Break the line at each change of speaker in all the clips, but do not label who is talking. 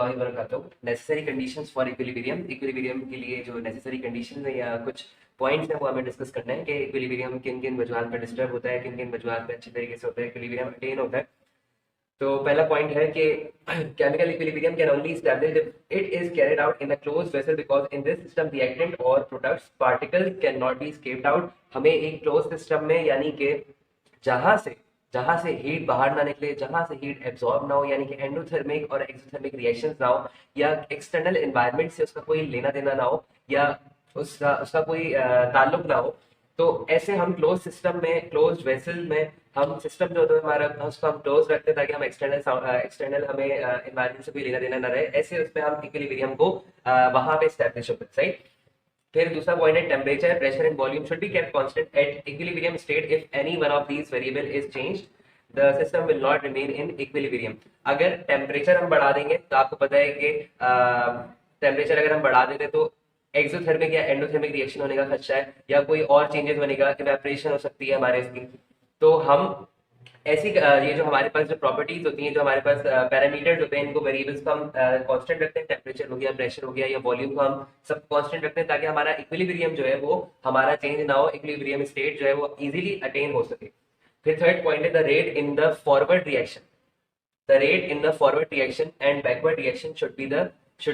वरहमतुल्लाहि वबरकातुहू। Necessary conditions for equilibrium. Equilibrium के लिए जो नेसेसरी कंडीशंस है या कुछ पॉइंट्स हैं वो हमें डिस्कस करना है कि इक्विलिब्रियम किन किन वजूहात पर डिस्टर्ब होता है, किन किन वजूहात पर अच्छी तरीके से होता है, इक्विलिब्रियम अटेन होता है। तो पहला पॉइंट है कि chemical equilibrium can only establish if it is carried out in a closed vessel because in this system reactant और products particles can not be escaped out. हमें एक क्लोज सिस्टम में यानी कि जहां से जहां से हीट बाहर ना निकले, जहां से हीट एब्जॉर्ब ना हो, यानी कि एंडोथर्मिक और एक्सोथर्मिक रिएक्शंस ना हो, या एक्सटर्नल एनवायरनमेंट से उसका कोई लेना देना ना हो, या उसका उसका कोई ताल्लुक ना हो। तो ऐसे हम क्लोज सिस्टम में, क्लोज वेसल में हम सिस्टम जो होता है हमारा, उसको हम क्लोज रखते हैं ताकि हम एक्सटर्नल हमें एनवायरनमेंट से कोई लेना देना ना रहे। ऐसे उसमें हम इक्विलिब्रियम को वहां पे स्टैब्लिश होते हैं, सही। फिर दूसरा पॉइंट है temperature, pressure and volume should be kept constant at equilibrium state. If any one of these variable is changed the system will not remain in equilibrium. अगर टेम्परेचर हम बढ़ा देंगे तो आपको पता है कि टेम्परेचर अगर हम बढ़ा देते तो एक्सोथर्मिक या एंडोथर्मिक रिएक्शन होने का खर्चा है, या कोई और चेंजेस बनेगा, इवेपोरेशन हो सकती है हमारे इसकी। तो हम ऐसी ये जो हमारे पास जो प्रॉपर्टीज होती हैं, जो हमारे पास पैरामीटर्स होते हैं, इनको वेरिएबल्स को हम कांस्टेंट रखते हैं। टेम्परेचर हो गया, प्रेशर हो गया, या वॉल्यूम को हम सब कांस्टेंट रखते हैं ताकि हमारा इक्विलिब्रियम जो है वो हमारा चेंज ना हो, इक्विलिब्रियम स्टेट जो है वो इजीली अटेन हो सके। फिर थर्ड पॉइंट है the rate in the forward reaction. The rate in the forward reaction and backward reaction should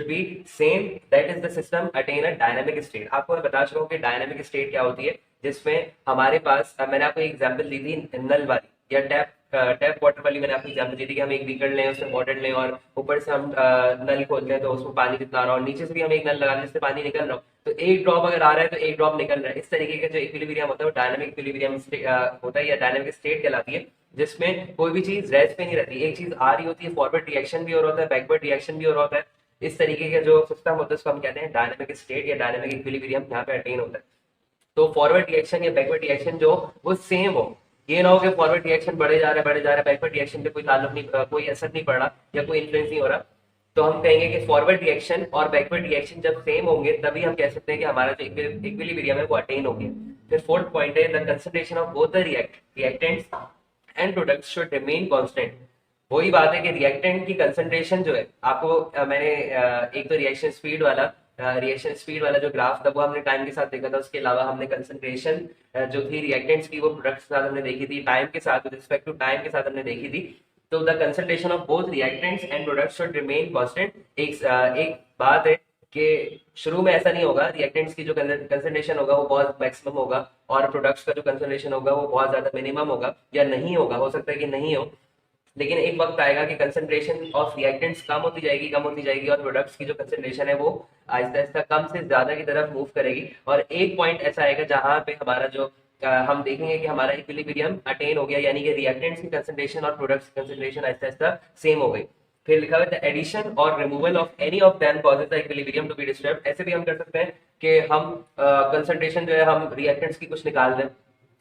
be same, that is the system attain a dynamic state। आपको मैं बता चुका हूँ कि डायनामिक स्टेट क्या होती है, जिसमें हमारे पास मैंने आपको एग्जांपल दी थी नल वाली या टैप वाटर वाली। मैंने आपको एग्जांपल दी थी कि हम एक बीकर लें, उसमें वाटर लें और ऊपर से हम नल खोलते हैं तो उसमें पानी कितना आ रहा है, और नीचे से भी हम एक नल लगा दें जिससे पानी निकल रहा हो, तो एक ड्रॉप अगर आ रहा है तो एक ड्रॉप निकल रहा है। इस तरीके का जो इक्विलिब्रियम होता है वो डायनामिक इक्विलिब्रियम होता है या डायनामिक स्टेट कहलाती है, जिसमें कोई भी चीज रेस्ट पे नहीं रहती, एक चीज आ रही होती है, फॉरवर्ड रिएक्शन भी हो रहा होता है, बैकवर्ड रिएक्शन भी हो रहा होता है। इस तरीके का जो सिस्टम होता है उसको हम कहते हैं डायनामिक स्टेट या डायनामिक इक्विलिब्रियम यहाँ पे अटेन होता है। तो फॉरवर्ड रिएक्शन या बैकवर्ड रिएक्शन जो वो सेम हो, ये ना हो कि फॉरवर्ड रिएक्शन बढ़े जा रहा है बढ़े जा रहा है, बैकवर्ड रिएक्शन पे कोई ताल्लुक नहीं, कोई असर नहीं पड़ रहा या कोई इन्फ्लुएंस नहीं हो रहा। तो हम कहेंगे कि फॉरवर्ड रिएक्शन और बैकवर्ड रिएक्शन जब सेम होंगे तभी हम कह सकते हैं कि हमारा जो इक्विलिब्रियम है वो अटेन हो गया। फिर फोर्थ पॉइंट है the concentration of both the reactants and products should remain constant. वही बात है कि रिएक्टेंट की कंसंट्रेशन जो है, आपको मैंने एक तो रिएक्शन स्पीड वाला जो ग्राफ था वो हमने टाइम के साथ देखा था। उसके अलावा हमने कंसंट्रेशन जो थी रिएक्टेंट्स की वो प्रोडक्ट्स के साथ हमने देखी थी, टाइम के साथ, विद रिस्पेक्ट टू टाइम के साथ हमने देखी थी। तो the concentration of both reactants and products should remain constant. एक बात है कि शुरू में ऐसा नहीं होगा, रिएक्टेंट्स की जो कंसंट्रेशन होगा वो बहुत मैक्सिमम होगा और प्रोडक्ट्स का जो कंसंट्रेशन होगा वो बहुत ज्यादा मिनिमम होगा या नहीं होगा, हो सकता है कि नहीं हो। लेकिन एक वक्त आएगा कि कंसंट्रेशन ऑफ रिएक्टेंट्स कम होती जाएगी और प्रोडक्ट्स की जो कंसंट्रेशन है वो आहिस्ता आहिस्ता कम से ज्यादा की तरफ मूव करेगी। और एक पॉइंट ऐसा आएगा जहां पे हमारा जो हम देखेंगे कि हमारा इक्विलिब्रियम अटेन हो गया, यानी कि रिएक्टेंट्स की कंसंट्रेशन और प्रोडक्ट्स की कंसंट्रेशन आहिस्ता आहिस्ता सेम हो गई। फिर लिखा हुआ है द एडिशन और removal of any of them causes the equilibrium to be disturb. ऐसे भी हम कर सकते हैं कि हम कंसंट्रेशन जो है हम रिएक्टेंट्स की कुछ निकाल दें,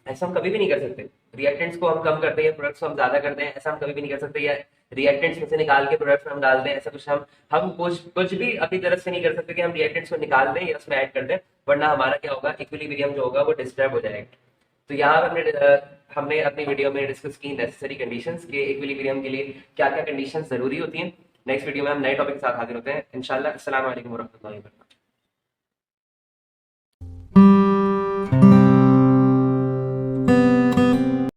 ऐसा हम कभी भी नहीं कर सकते। रिएक्टेंट्स को हम कम करते हैं, प्रोडक्ट्स को हम ज्यादा करते हैं, ऐसा हम कभी भी नहीं कर सकते। या रिएक्टेंट्स में से निकाल के प्रोडक्ट्स में हम डाल दें, ऐसा कुछ हम कुछ भी अपनी तरफ से नहीं कर सकते कि हम रिएक्टेंट्स को निकाल दें या उसमें ऐड कर दें, वरना हमारा क्या होगा, इक्विलिब्रियम जो होगा वो डिस्टर्ब हो जाएगा। तो यहाँ हमने अपनी वीडियो में डिस्कस की नेसेसरी कंडीशंस के इक्विलिब्रियम के लिए क्या क्या कंडीशंस जरूरी होती हैं। नेक्स्ट वीडियो में हम नए टॉपिक के साथ हाजिर होते हैं इंशाल्लाह। अस्सलाम वालेकुम वरहमतुल्लाहि वबरकातुहू।